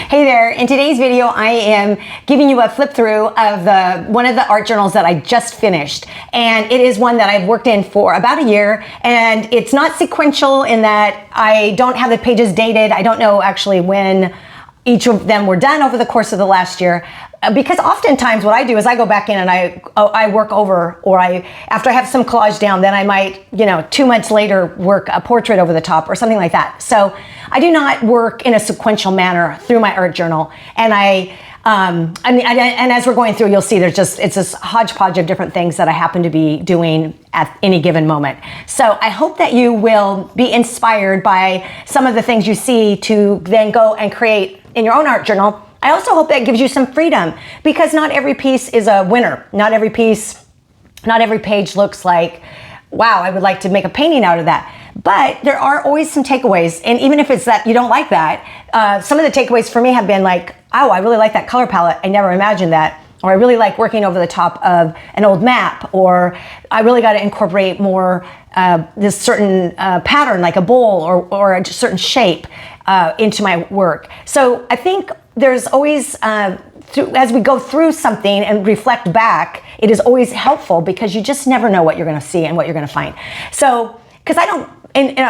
Hey there, in today's video I am giving you a flip through of one of the art journals that I just finished, and it is one that I've worked in for about a year, and it's not sequential in that I don't have the pages dated. I don't know actually when each of them were done over the course of the last year, because oftentimes what I do is I go back in and I work over, or after I have some collage down, then I might, 2 months later work a portrait over the top or something like that. So I do not work in a sequential manner through my art journal. And and as we're going through, you'll see it's this hodgepodge of different things that I happen to be doing at any given moment. So I hope that you will be inspired by some of the things you see to then go and create in your own art journal. I also hope that gives you some freedom, because not every piece is a winner. Not every page looks like, wow, I would like to make a painting out of that. But there are always some takeaways. And even if it's that you don't like that, some of the takeaways for me have been like, oh, I really like that color palette. I never imagined that. Or I really like working over the top of an old map. Or I really got to incorporate more this certain pattern, like a bowl or a certain shape into my work. So I think there's always, as we go through something and reflect back, it is always helpful, because you just never know what you're going to see and what you're going to find. So, because I don't,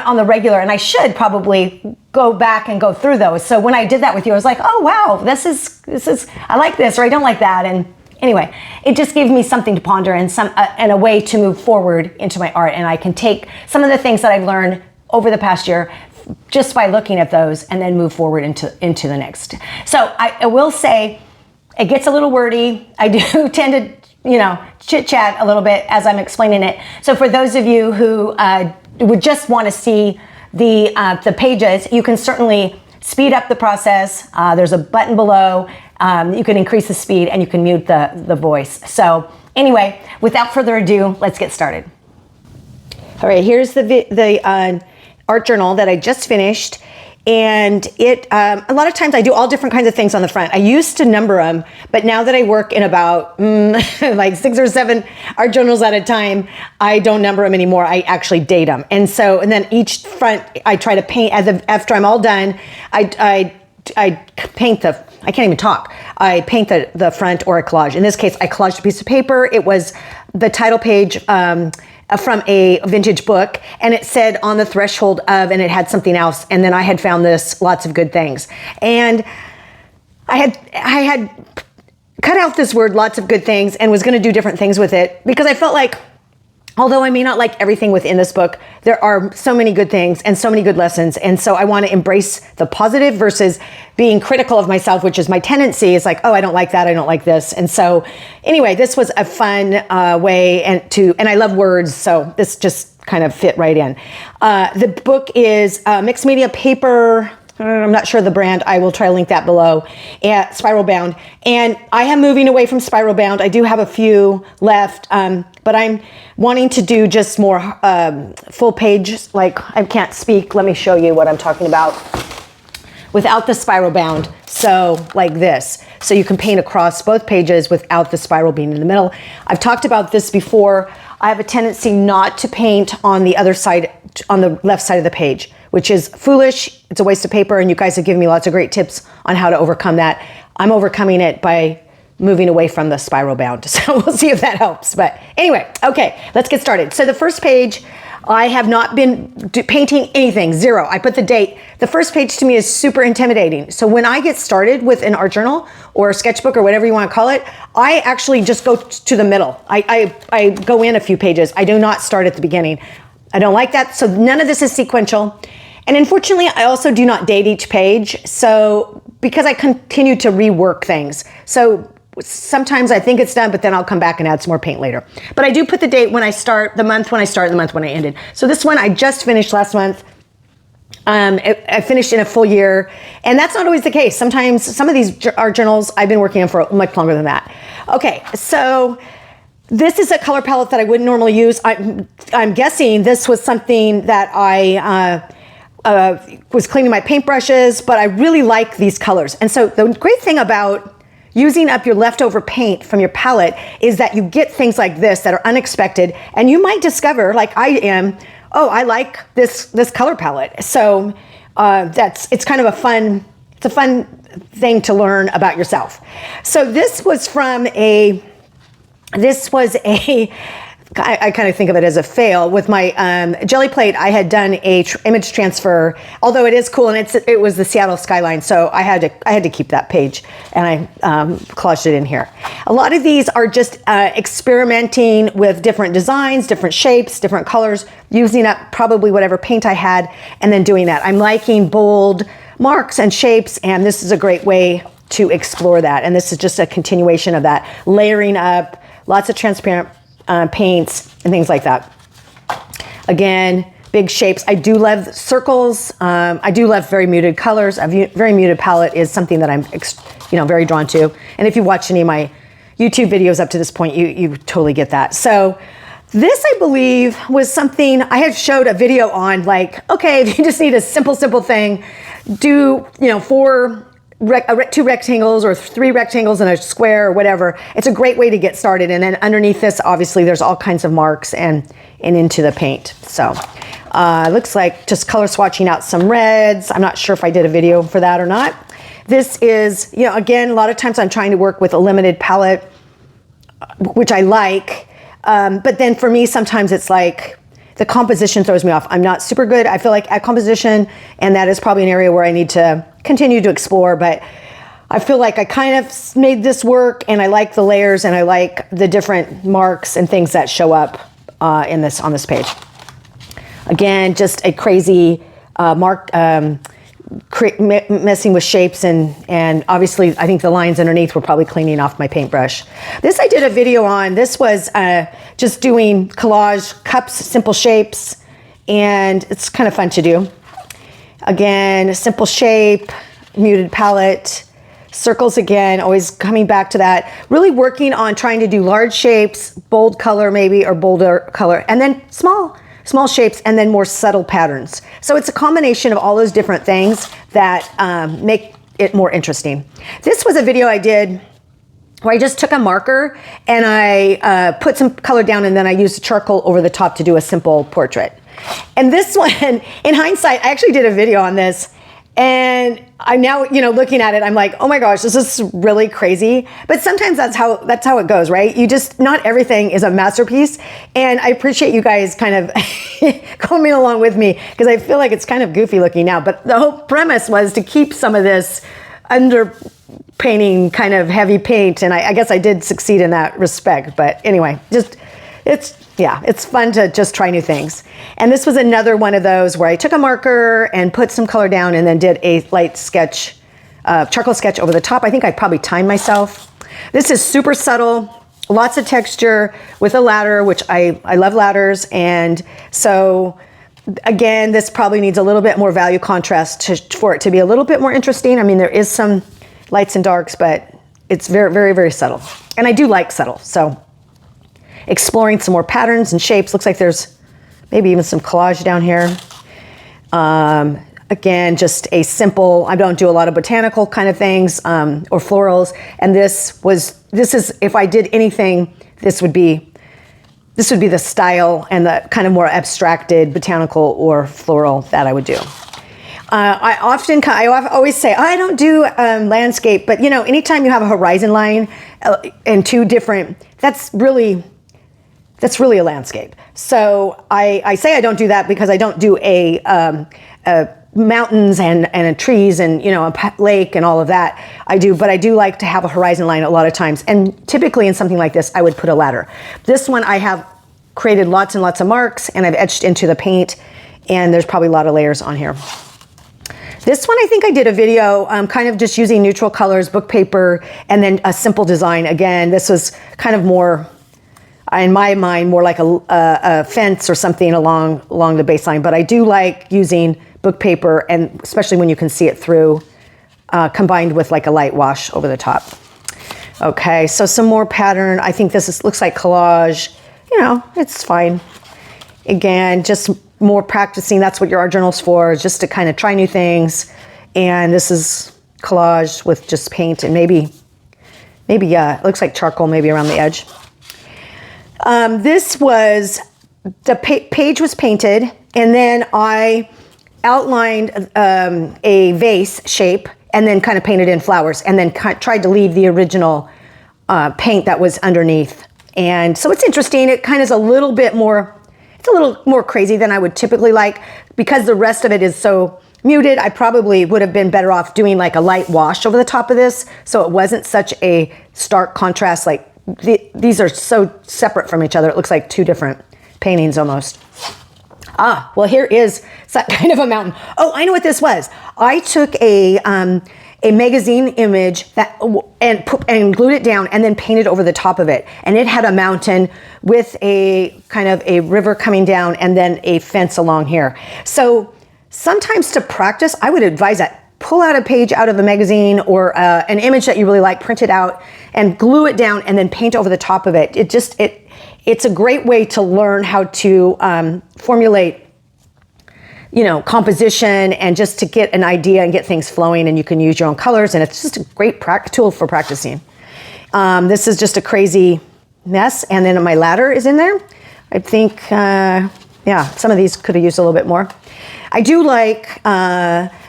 on the regular, and I should probably go back and go through those. So when I did that with you, I was like, oh wow, this is, I like this, or I don't like that. And anyway, it just gave me something to ponder and and a way to move forward into my art. And I can take some of the things that I've learned over the past year just by looking at those and then move forward into the next. So I will say it gets a little wordy. I do tend to, chit chat a little bit as I'm explaining it. So for those of you who would just want to see the pages, you can certainly speed up the process. There's a button below. You can increase the speed and you can mute the voice. So anyway, without further ado, let's get started. All right, here's the art journal that I just finished. And a lot of times I do all different kinds of things on the front. I used to number them, but now that I work in about like 6 or 7 art journals at a time, I don't number them anymore. I actually date them. And then each front I try to paint, after I'm all done, I paint I can't even talk. I paint the front or a collage. In this case, I collaged a piece of paper. It was the title page from a vintage book, and it said on the threshold of, and it had something else. And then I had found this lots of good things. And I had cut out this word, lots of good things, and was going to do different things with it, because I felt like, although I may not like everything within this book, there are so many good things and so many good lessons. And so I want to embrace the positive versus being critical of myself, which is my tendency. Is like, oh, I don't like that, I don't like this. And so anyway, this was a fun way, and I love words, so this just kind of fit right in. The book is mixed media paper. I'm not sure the brand. I will try to link that below. Spiral bound. And I am moving away from spiral bound. I do have a few left, but I'm wanting to do just more full page. Like, I can't speak. Let me show you what I'm talking about without the spiral bound. So like this. So you can paint across both pages without the spiral being in the middle. I've talked about this before. I have a tendency not to paint on the other side, on the left side of the page, which is foolish. It's a waste of paper, and you guys have given me lots of great tips on how to overcome that. I'm overcoming it by moving away from the spiral bound. So we'll see if that helps. But anyway, okay, let's get started. So the first page, I have not been painting anything, 0. I put the date. The first page to me is super intimidating. So when I get started with an art journal or a sketchbook or whatever you want to call it, I actually just go to the middle. I go in a few pages. I do not start at the beginning. I don't like that. So none of this is sequential. And unfortunately, I also do not date each page. So because I continue to rework things. So sometimes I think it's done, but then I'll come back and add some more paint later. But I do put the date when I start, the month when I start, the month when I ended. So this one I just finished last month. I finished in a full year, and that's not always the case. Sometimes some of these art journals I've been working on for much longer than that. Okay, so this is a color palette that I wouldn't normally use. I'm guessing this was something that I was cleaning my paintbrushes, but I really like these colors. And so the great thing about using up your leftover paint from your palette is that you get things like this that are unexpected, and you might discover, like I am, oh, I like this color palette. So it's kind of a fun thing to learn about yourself. So this was from I kind of think of it as a fail. With my jelly plate, I had done a image transfer, although it is cool, and it was the Seattle skyline, so I had to keep that page, and I collaged it in here. A lot of these are just experimenting with different designs, different shapes, different colors, using up probably whatever paint I had, and then doing that. I'm liking bold marks and shapes, and this is a great way to explore that. And this is just a continuation of that, layering up, lots of transparent paints and things like that. Again, big shapes. I do love circles. I do love very muted colors. A very muted palette is something that I'm, very drawn to. And if you watch any of my YouTube videos up to this point, you totally get that. So this, I believe, was something I had showed a video on, like, okay, if you just need a simple thing, do, 2 rectangles or 3 rectangles and a square or whatever. It's a great way to get started. And then underneath this, obviously, there's all kinds of marks and into the paint. So looks like just color swatching out some reds. I'm not sure if I did a video for that or not. This is, again, a lot of times I'm trying to work with a limited palette, which I like. But then for me, sometimes it's like the composition throws me off. I'm not super good, I feel like, at composition, and that is probably an area where I need to continue to explore, but I feel like I kind of made this work, and I like the layers, and I like the different marks and things that show up on this page. Again, just a crazy messing with shapes, and obviously I think the lines underneath were probably cleaning off my paintbrush. This I did a video on. This was just doing collage cups, simple shapes, and it's kind of fun to do. Again, a simple shape, muted palette, circles again, always coming back to that. Really working on trying to do large shapes, bold color maybe, or bolder color, and then small shapes, and then more subtle patterns. So it's a combination of all those different things that make it more interesting. This was a video I did where I just took a marker and I put some color down, and then I used charcoal over the top to do a simple portrait. And this one, in hindsight, I actually did a video on this, and I'm now, looking at it, I'm like, oh my gosh, this is really crazy. But sometimes that's how it goes, right? Not everything is a masterpiece. And I appreciate you guys kind of coming along with me, because I feel like it's kind of goofy looking now. But the whole premise was to keep some of this under painting, kind of heavy paint. And I guess I did succeed in that respect. But anyway, it's fun to just try new things. And this was another one of those where I took a marker and put some color down, and then did a light sketch, charcoal sketch over the top. I think I probably timed myself. This is super subtle, lots of texture with a ladder, which I love ladders. And so again, this probably needs a little bit more value contrast for it to be a little bit more interesting. I mean, there is some lights and darks, but it's very, very, very subtle. And I do like subtle, so exploring some more patterns and shapes. Looks like there's maybe even some collage down here. Again, just a simple, I don't do a lot of botanical kind of things, or florals. And this is, if I did anything, this would be the style and the kind of more abstracted botanical or floral that I would do. I always say, I don't do landscape, but anytime you have a horizon line and two different, that's really a landscape. So I say I don't do that because I don't do a mountains and trees and a lake and all of that. But I do like to have a horizon line a lot of times. And typically in something like this, I would put a ladder. This one I have created lots and lots of marks, and I've etched into the paint, and there's probably a lot of layers on here. This one, I think I did a video kind of just using neutral colors, book paper, and then a simple design. Again, this was kind of more, in my mind, more like a fence or something along the baseline. But I do like using book paper, and especially when you can see it through, combined with like a light wash over the top. Okay, so some more pattern. I think this looks like collage. It's fine. Again, just more practicing. That's what your art journal's for, just to kind of try new things. And this is collage with just paint and maybe it looks like charcoal maybe around the edge. This was, the page was painted, and then I outlined a vase shape and then kind of painted in flowers, and then tried to leave the original paint that was underneath. And so it's interesting. It kind of is a little bit more, it's a little more crazy than I would typically like, because the rest of it is so muted. I probably would have been better off doing like a light wash over the top of this, so it wasn't such a stark contrast. Like these are so separate from each other. It looks like two different paintings almost. Ah, well, here is that kind of a mountain. Oh, I know what this was. I took a magazine image that and glued it down and then painted over the top of it. And it had a mountain with a kind of a river coming down and then a fence along here. So sometimes to practice, I would advise that. Pull out a page out of a magazine or an image that you really like, print it out and glue it down and then paint over the top of it. It's a great way to learn how to formulate, you know, composition, and just to get an idea and get things flowing, and you can use your own colors, and it's just a great tool for practicing. This is just a crazy mess, and then my ladder is in there. I think, yeah, some of these could have used a little bit more. I do like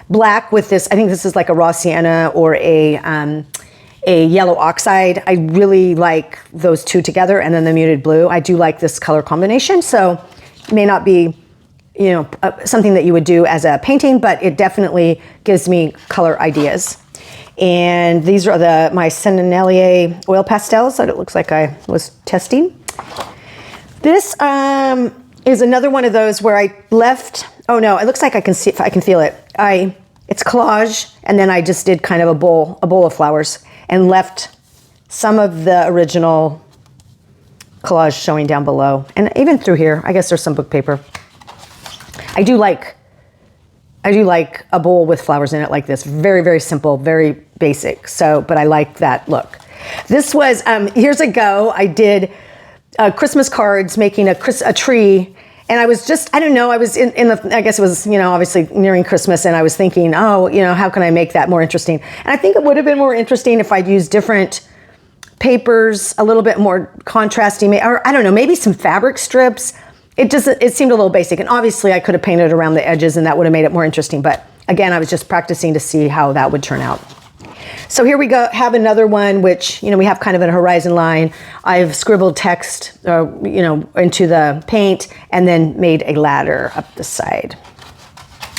black with this. I think this is like a raw sienna or a yellow oxide. I really like those two together, and then the muted blue. I do like this color combination, so it may not be, you know, something that you would do as a painting, but it definitely gives me color ideas. And these are my Sennelier oil pastels that it looks like I was testing. This is another one of those where I left, oh no, it looks like I can see, I can feel it. It's collage, and then I just did kind of a bowl of flowers and left some of the original collage showing down below. And even through here, I guess there's some book paper. I do like a bowl with flowers in it like this. Very, very simple, very basic. So, but I like that look. This was, years ago, I did Christmas cards making a tree. And I was just, I don't know, I was I guess it was, you know, obviously nearing Christmas, and I was thinking, oh, you know, how can I make that more interesting? And I think it would have been more interesting if I'd used different papers, a little bit more contrasty, or I don't know, maybe some fabric strips. It seemed a little basic, and obviously I could have painted around the edges and that would have made it more interesting. But again, I was just practicing to see how that would turn out. So here we go, have another one, which, you know, we have kind of a horizon line. I've scribbled text, you know, into the paint and then made a ladder up the side.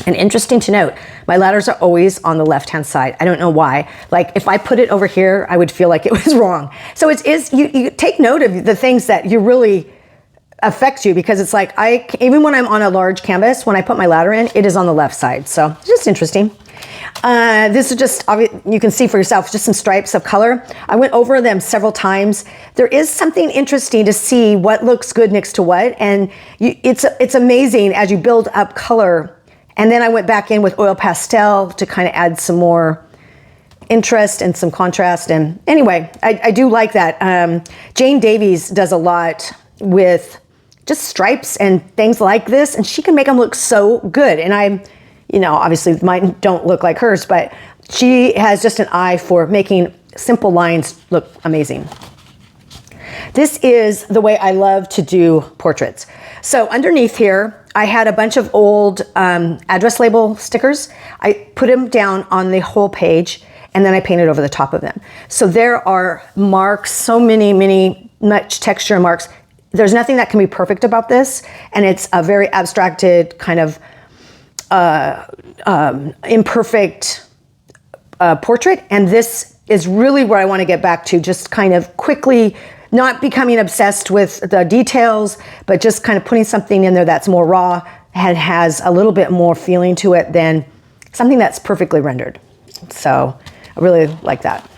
And interesting to note, my ladders are always on the left-hand side. I don't know why. Like if I put it over here, I would feel like it was wrong. So you take note of the things that you really affect you, because it's like, even when I'm on a large canvas, when I put my ladder in, it is on the left side. So it's just interesting. This is just, you can see for yourself, just some stripes of color. I went over them several times. There is something interesting to see what looks good next to what. And it's amazing as you build up color. And then I went back in with oil pastel to kind of add some more interest and some contrast. And anyway, I do like that. Jane Davies does a lot with just stripes and things like this, and she can make them look so good. And you know, obviously mine don't look like hers, but she has just an eye for making simple lines look amazing. This is the way I love to do portraits. So underneath here, I had a bunch of old address label stickers. I put them down on the whole page, and then I painted over the top of them. So there are marks, so much texture marks. There's nothing that can be perfect about this, and it's a very abstracted kind of imperfect portrait. And this is really where I want to get back to, just kind of quickly, not becoming obsessed with the details, but just kind of putting something in there that's more raw and has a little bit more feeling to it than something that's perfectly rendered. So I really like that.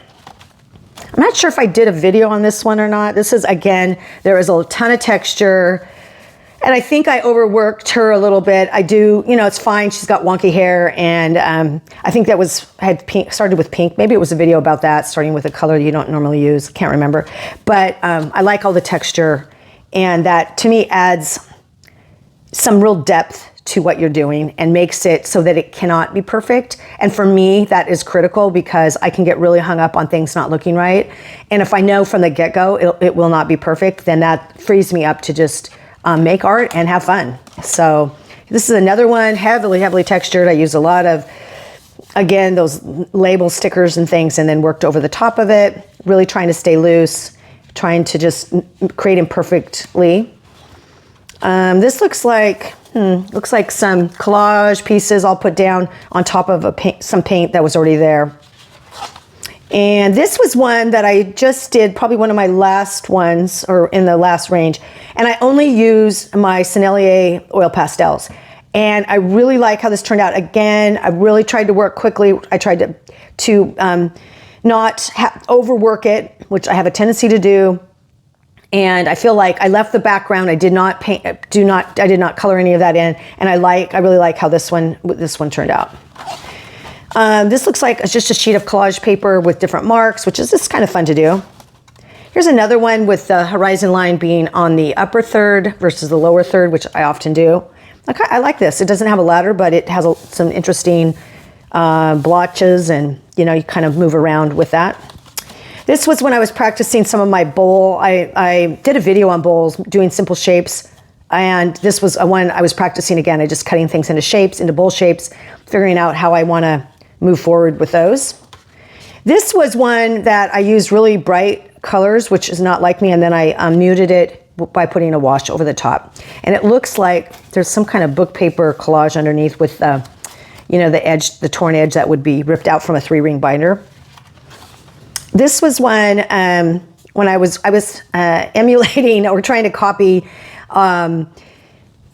I'm not sure if I did a video on this one or not. This is, again, there is a ton of texture, and I think I overworked her a little bit. I do, you know, it's fine. She's got wonky hair, and I think that had pink, started with pink. Maybe it was a video about that, starting with a color you don't normally use. Can't remember. But I like all the texture, and that to me adds some real depth to what you're doing and makes it so that it cannot be perfect. And for me, that is critical, because I can get really hung up on things not looking right. And if I know from the get-go it will not be perfect, then that frees me up to just make art and have fun. So this is another one, heavily textured. I use a lot of again, those label stickers and things, and then worked over the top of it, really trying to stay loose, trying to just create imperfectly. This looks like some collage pieces I'll put down on top of some paint that was already there. And this was one that I just did, probably one of my last ones, or in the last range. And I only use my Sennelier oil pastels. And I really like how this turned out. Again, I really tried to work quickly. I tried to not overwork it, which I have a tendency to do. And I feel like I left the background. I did not paint, I did not color any of that in. And I really like how this one turned out. This looks like it's just a sheet of collage paper with different marks, which is just kind of fun to do. Here's another one with the horizon line being on the upper third versus the lower third, which I often do. I like this. It doesn't have a ladder, but it has some interesting blotches, and you kind of move around with that. This was when I was practicing some of my bowl. I did a video on bowls, doing simple shapes. And this was one I was practicing again. I just cutting things into shapes, into bowl shapes, figuring out how I want to move forward with those. This was one that I used really bright colors, which is not like me. And then I muted it by putting a wash over the top. And it looks like there's some kind of book paper collage underneath with the edge, the torn edge that would be ripped out from a 3-ring binder. This was one when I was emulating or trying to copy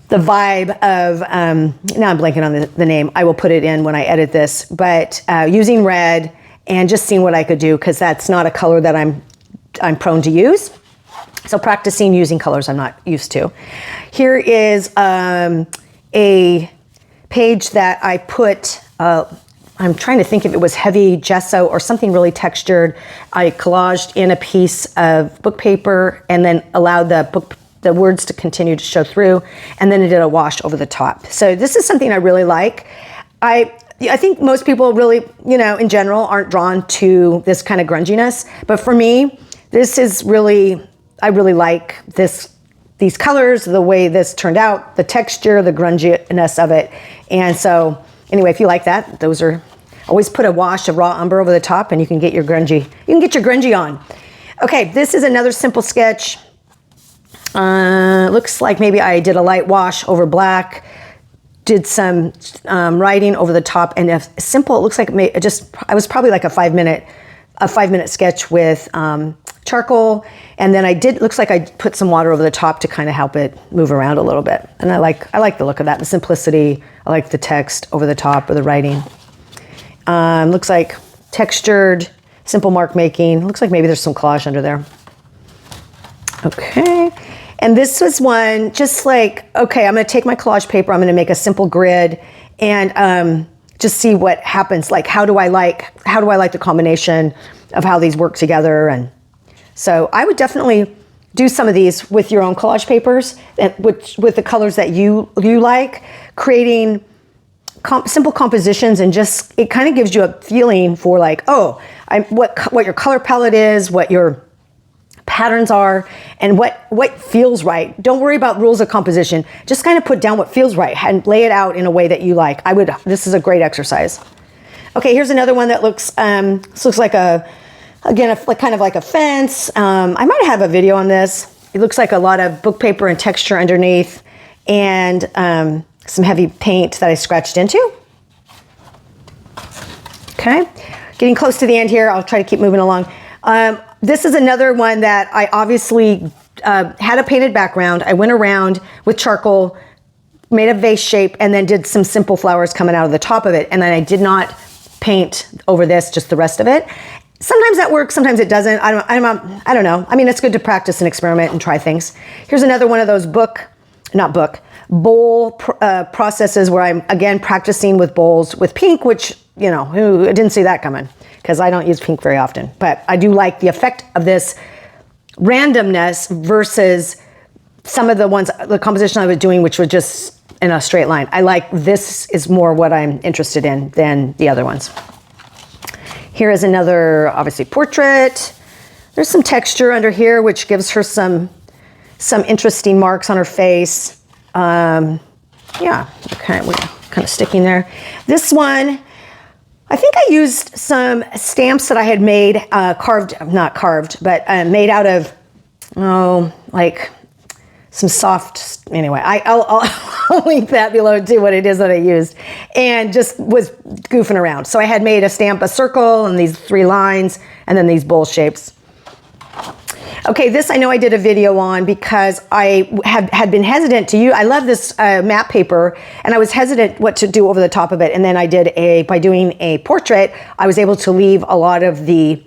the vibe of, now I'm blanking on the name. I will put it in when I edit this, but using red and just seeing what I could do, because that's not a color that I'm prone to use. So practicing using colors I'm not used to. Here is a page that I put, I'm trying to think if it was heavy gesso or something really textured. I collaged in a piece of book paper and then allowed the words to continue to show through, and then I did a wash over the top. So this is something I really like. I think most people really, in general, aren't drawn to this kind of grunginess, but for me, this is really, I really like these colors, the way this turned out, the texture, the grunginess of it. And so anyway, if you like that, those are, always put a wash of raw umber over the top and you can get your grungy on. Okay, this is another simple sketch. Looks like maybe I did a light wash over black, did some writing over the top, and a simple, it looks like I was probably like a 5-minute sketch with charcoal, and then looks like I put some water over the top to kind of help it move around a little bit. And I like the look of that, the simplicity. I like the text over the top or the writing. Looks like textured, simple mark making. Looks like maybe there's some collage under there. Okay. And this was one just like, okay, I'm going to take my collage paper, I'm going to make a simple grid and just see what happens. Like, how do I like the combination of how these work together? And so I would definitely do some of these with your own collage papers, with the colors that you like, creating simple compositions, and just, it kind of gives you a feeling for like, oh, what your color palette is, what your patterns are, and what feels right. Don't worry about rules of composition. Just kind of put down what feels right and lay it out in a way that you like. This is a great exercise. Okay, here's another one that looks like kind of like a fence. I might have a video on this. It looks like a lot of book paper and texture underneath, and some heavy paint that I scratched into. Okay, getting close to the end here. I'll try to keep moving along. This is another one that I obviously had a painted background. I went around with charcoal, made a vase shape, and then did some simple flowers coming out of the top of it. And then I did not paint over this, just the rest of it. Sometimes that works, sometimes it doesn't. I don't know. I mean, it's good to practice and experiment and try things. Here's another one of those bowl processes where I'm again practicing with bowls with pink, which, I didn't see that coming because I don't use pink very often. But I do like the effect of this randomness versus some of the composition I was doing, which was just in a straight line. I like this is more what I'm interested in than the other ones. Here is another, obviously, portrait. There's some texture under here, which gives her some interesting marks on her face. Yeah, okay, we're kind of sticking there. This one, I think I used some stamps that I had made, not carved, but made out of, like some soft, anyway, I'll link that below too, what it is that I used, and just was goofing around. So I had made a circle and these 3 lines and then these bowl shapes. Okay, this I know I did a video on because I had been hesitant to use. I love this map paper, and I was hesitant what to do over the top of it. And then I did by doing a portrait, I was able to leave a lot of the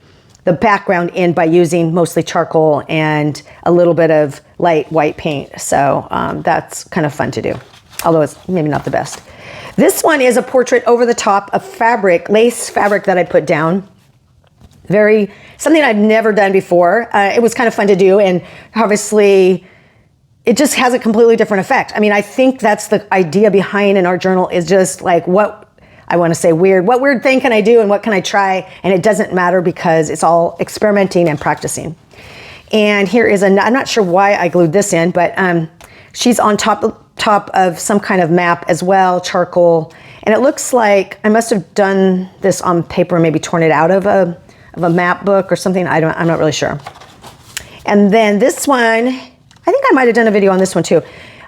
background in by using mostly charcoal and a little bit of light white paint. So that's kind of fun to do, although it's maybe not the best. This one is a portrait over the top of fabric, lace fabric that I put down. Something I'd never done before. It was kind of fun to do, and obviously it just has a completely different effect. I mean, I think that's the idea behind an art journal, is just like, what weird thing can I do and what can I try? And it doesn't matter because it's all experimenting and practicing. And here is I'm not sure why I glued this in, but she's on top of some kind of map as well, charcoal. And it looks like I must have done this on paper, maybe torn it out of a map book or something. I'm not really sure. And then this one, I think I might have done a video on this one too.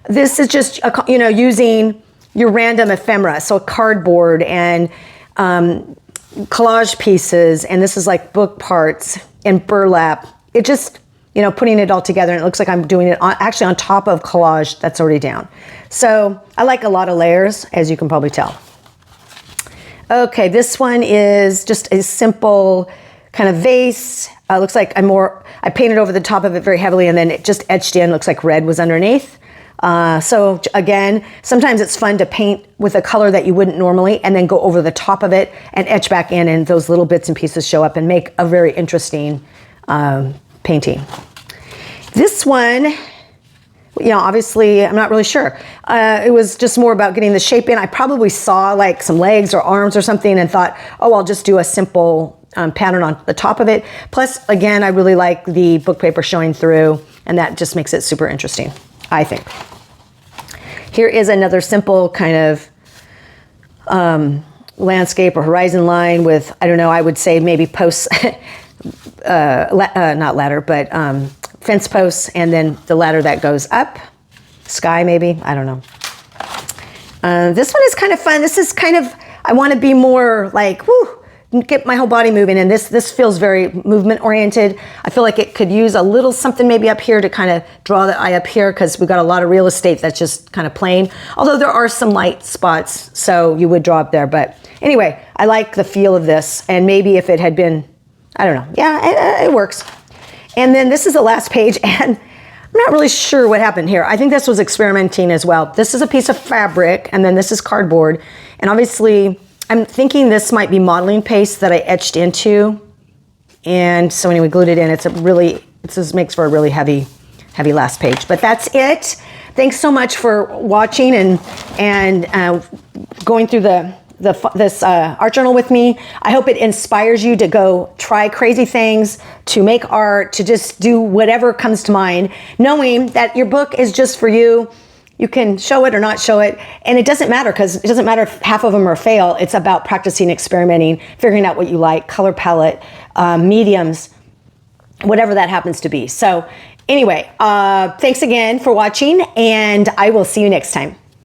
This is just, using your random ephemera. So cardboard and collage pieces. And this is like book parts and burlap. It just, putting it all together, and it looks like I'm doing it actually on top of collage that's already down. So I like a lot of layers, as you can probably tell. Okay, this one is just a simple kind of vase. Looks like I painted over the top of it very heavily, and then it just etched in. Looks like red was underneath. So again, sometimes it's fun to paint with a color that you wouldn't normally, and then go over the top of it and etch back in, and those little bits and pieces show up and make a very interesting painting. This one, obviously I'm not really sure. It was just more about getting the shape in. I probably saw like some legs or arms or something and thought, oh, I'll just do a simple pattern on the top of it. Plus, again, I really like the book paper showing through, and that just makes it super interesting, I think. Here is another simple kind of landscape or horizon line with, I don't know, I would say maybe posts, not ladder, but fence posts, and then the ladder that goes up, sky maybe, I don't know. This one is kind of fun. This is kind of, I want to be more like, get my whole body moving, and this feels very movement oriented. I feel like it could use a little something maybe up here to kind of draw the eye up here, because we've got a lot of real estate that's just kind of plain, although there are some light spots, so you would draw up there. But anyway, I like the feel of this, and maybe if it had been, I don't know, yeah, it works. And then this is the last page, and I'm not really sure what happened here. I think this was experimenting as well. This is a piece of fabric, and then this is cardboard, and obviously I'm thinking this might be modeling paste that I etched into. And so anyway, glued it in. It just makes for a really heavy last page. But that's it. Thanks so much for watching and going through this art journal with me. I hope it inspires you to go try crazy things, to make art, to just do whatever comes to mind, knowing that your book is just for you. You can show it or not show it, and it doesn't matter, because it doesn't matter if half of them are fail. It's about practicing, experimenting, figuring out what you like, color palette, mediums, whatever that happens to be. So anyway, thanks again for watching, and I will see you next time.